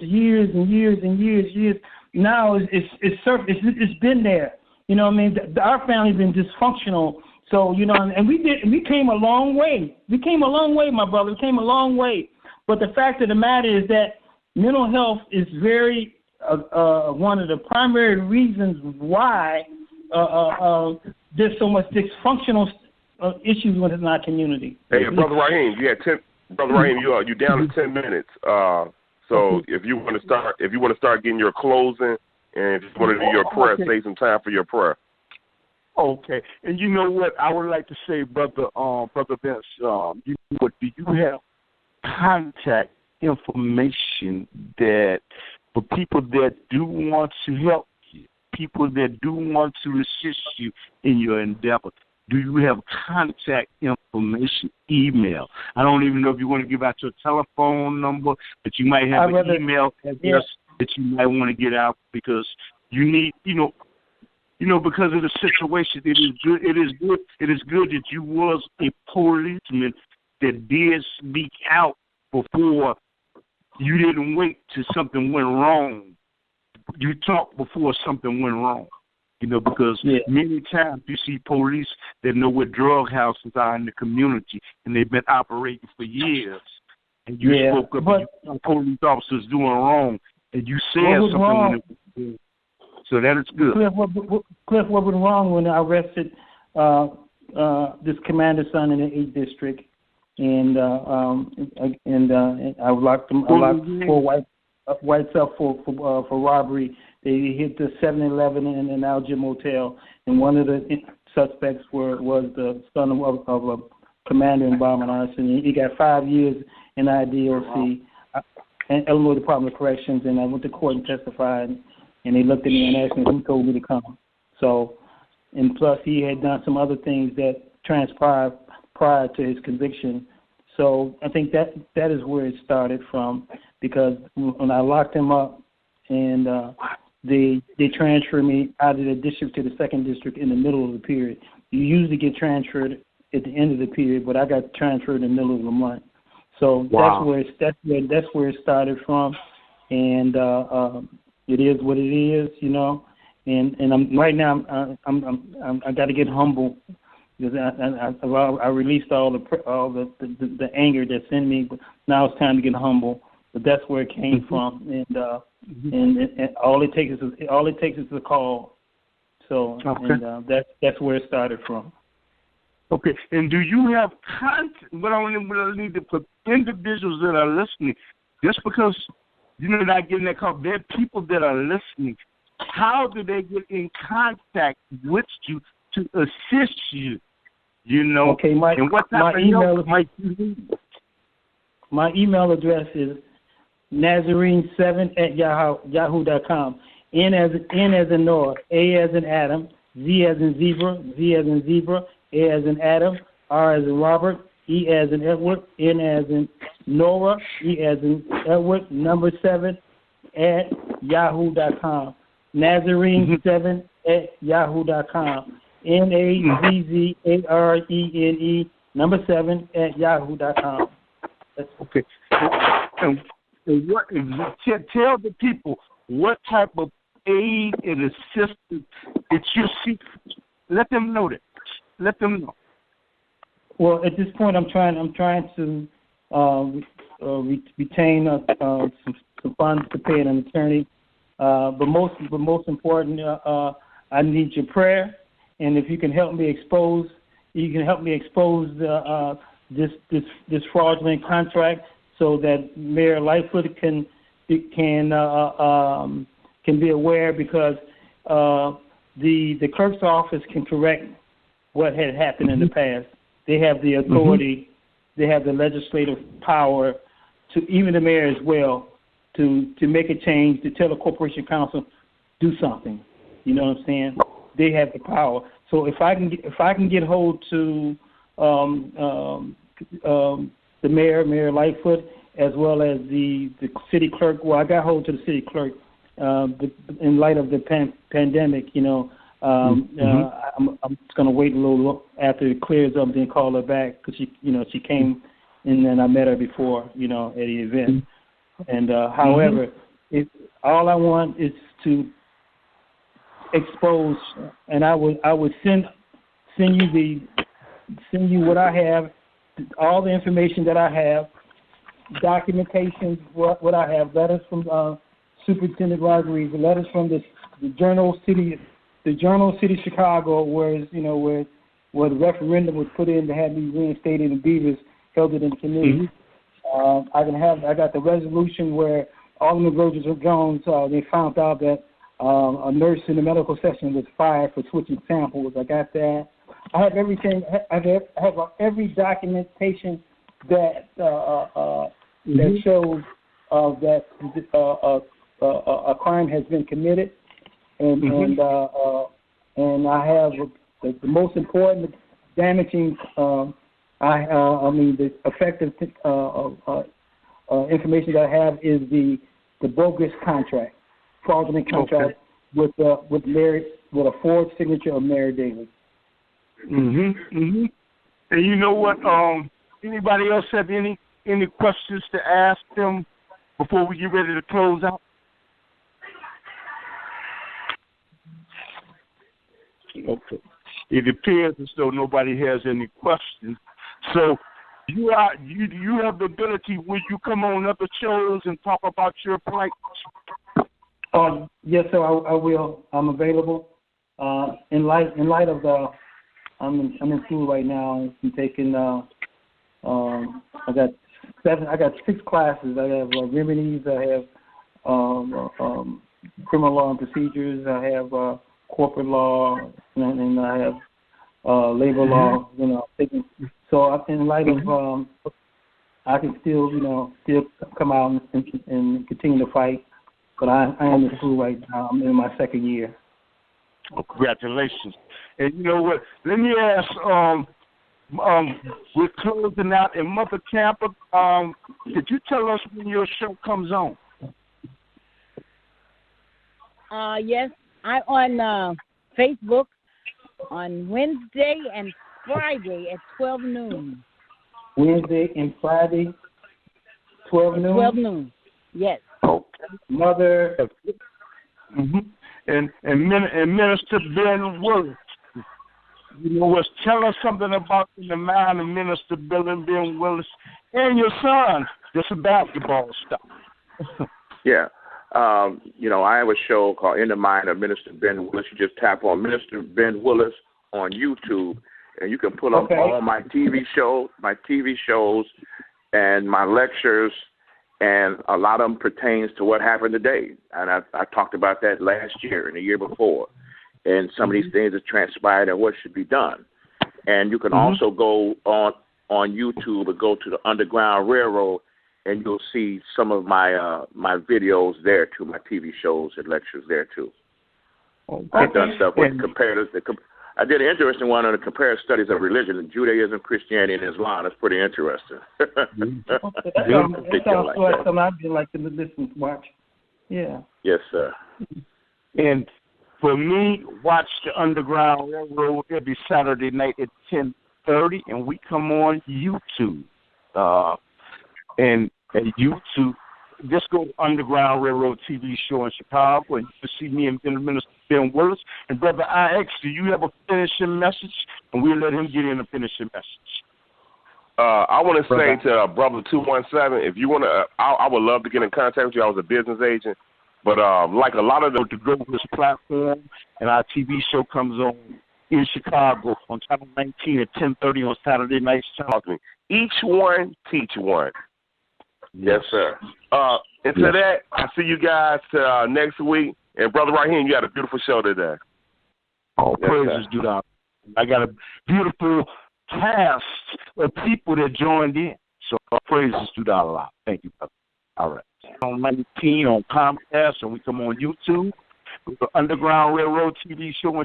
Now it's been there. You know what I mean? Our family's been dysfunctional. So, you know, and we came a long way. We came a long way, my brother. We came a long way. But the fact of the matter is that mental health is very one of the primary reasons why there's so much dysfunctional issues within our community. Hey, Brother Raheem, Brother Raheem, you're down to 10 minutes. So if you want to start getting your closing, and if you want to do your prayer, save some time for your prayer. Okay, and you know what I would like to say, Brother Vince. You know what? Do you have contact information that for people that do want to help you, people that do want to assist you in your endeavor? Do you have contact information, email? I don't even know if you want to give out your telephone number, but you might have an email address that you might want to get out because you need, because of the situation. It is good that you was a policeman that did speak out before. You didn't wait till something went wrong. You talked before something went wrong. Because many times you see police that know where drug houses are in the community, and they've been operating for years. And you spoke up, and you saw police officers doing wrong, and you said something when it was good. So that is good. Cliff, what was wrong when I arrested this commander's son in the 8th district, and I locked him. I locked 4 whites up for robbery. They hit the 7-Eleven and an Alger Motel, and one of the suspects was the son of a commander in bombing arson. He got 5 years in IDOC, and Illinois Department of Corrections, and I went to court and testified, and they looked at me and asked me who told me to come. So, and plus he had done some other things that transpired prior to his conviction. So I think that is where it started from, because when I locked him up and they transferred me out of the district to the 2nd district in the middle of the period. You usually get transferred at the end of the period, but I got transferred in the middle of the month. So that's where it started from, and it is what it is, And I'm right now. I got to get humble because I released all the anger that's in me, but now it's time to get humble. But that's where it came from, and all it takes is a call. So and that's where it started from. Okay, and do you have contact? What I need to put individuals that are listening, just because you're not getting that call, there are people that are listening. How do they get in contact with you to assist you? Okay, and what type of help might you need? My email address is Nazarene7@yahoo.com. N as in Noah, A as in Adam, Z as in zebra, A as in Adam, R as in Robert, E as in Edward, N as in Nora, E as in Edward, 7 at yahoo.com. Nazarene7@yahoo.com. NAZZARENE 7 at yahoo.com. That's okay. And tell the people what type of aid and assistance that you seek. Let them know that. Let them know. Well, at this point, I'm trying to retain some funds to pay an attorney. But most important, I need your prayer, and if you can help me expose this fraudulent contract, so that Mayor Lightfoot can be aware, because the clerk's office can correct what had happened in the past. They have the authority, they have the legislative power to, even the mayor as well, to make a change, to tell the corporation council do something. You know what I'm saying? They have the power. So if I can get hold to the Mayor Lightfoot, as well as the city clerk. Well, I got hold to the city clerk in light of the pandemic. You know, I'm just gonna wait a little after it clears up, then call her back because she came and then I met her before, you know, at the event. And however, all I want is to expose, and I would send you what I have, all the information that I have, documentation, what I have, letters from Superintendent Rodriguez, letters from the Journal City Chicago, where the referendum was put in to have me reinstated in Beavers, held it in committee. I got the resolution where Alderman Rogers Jones, they found out that a nurse in the medical section was fired for switching samples. I got that. I have everything. I have every documentation that that shows that a crime has been committed, and I have the most important damaging. The effective information that I have is the bogus contract, fraudulent contract with a forged signature of Mayor Daley. And you know what? Anybody else have any questions to ask them before we get ready to close out? Okay. It appears as though nobody has any questions. So you have the ability, will you come on other shows and talk about your plight? Yes, sir, I will. I'm available. In light of the, I'm in school right now. I'm taking. I got 6 classes. I have remedies. I have criminal law and procedures. I have corporate law, and I have labor law. You know, so in light of, I can still come out and continue to fight. But I am in school right now. I'm in my 2nd year. Oh, congratulations. And you know what? Let me ask, we're closing out in Mother Camper. Could you tell us when your show comes on? Yes, I'm on Facebook on Wednesday and Friday at 12 noon. Wednesday and Friday, 12 noon? 12 noon, yes. Okay. Mother. And Minister Ben Willis. You know what? Tell us something about the mind of Minister Ben Willis and your son. Just some basketball stuff. Yeah. I have a show called In the Mind of Minister Ben Willis. You just tap on Minister Ben Willis on YouTube, and you can pull up all my TV shows and my lectures, and a lot of them pertains to what happened today. And I talked about that last year and the year before, and some of these things that transpired and what should be done. And you can also go on YouTube and go to the Underground Railroad, and you'll see some of my my videos there too, my TV shows and lectures there too. I've done stuff with comparative. I did an interesting one on the comparative studies of religion, and Judaism, Christianity, and Islam. That's pretty interesting. That sounds like something I'd be like to listen to watch. Yeah. Yes, sir. And for me, watch the Underground Railroad every Saturday night at 10:30, and we come on YouTube. And at YouTube, just go to Underground Railroad TV show in Chicago, and you can see me and Minister Ben Willis. And Brother IX, do you have a finishing message? And we'll let him get in a finishing message. I want to say to Brother 217, if you want to, I would love to get in contact with you. I was a business agent. But like a lot of the Global platform, and our TV show comes on in Chicago on Channel 19 at 10:30 on Saturday nights. Each one, teach one. Yes, sir. Until that, I'll see you guys next week. And Brother Raheem, you got a beautiful show today. Oh, yes, praises do that. I got a beautiful cast of people that joined in. So praises do that a lot. Thank you, brother. All right. On 19 on Comcast, and we come on YouTube. The Underground Railroad TV show.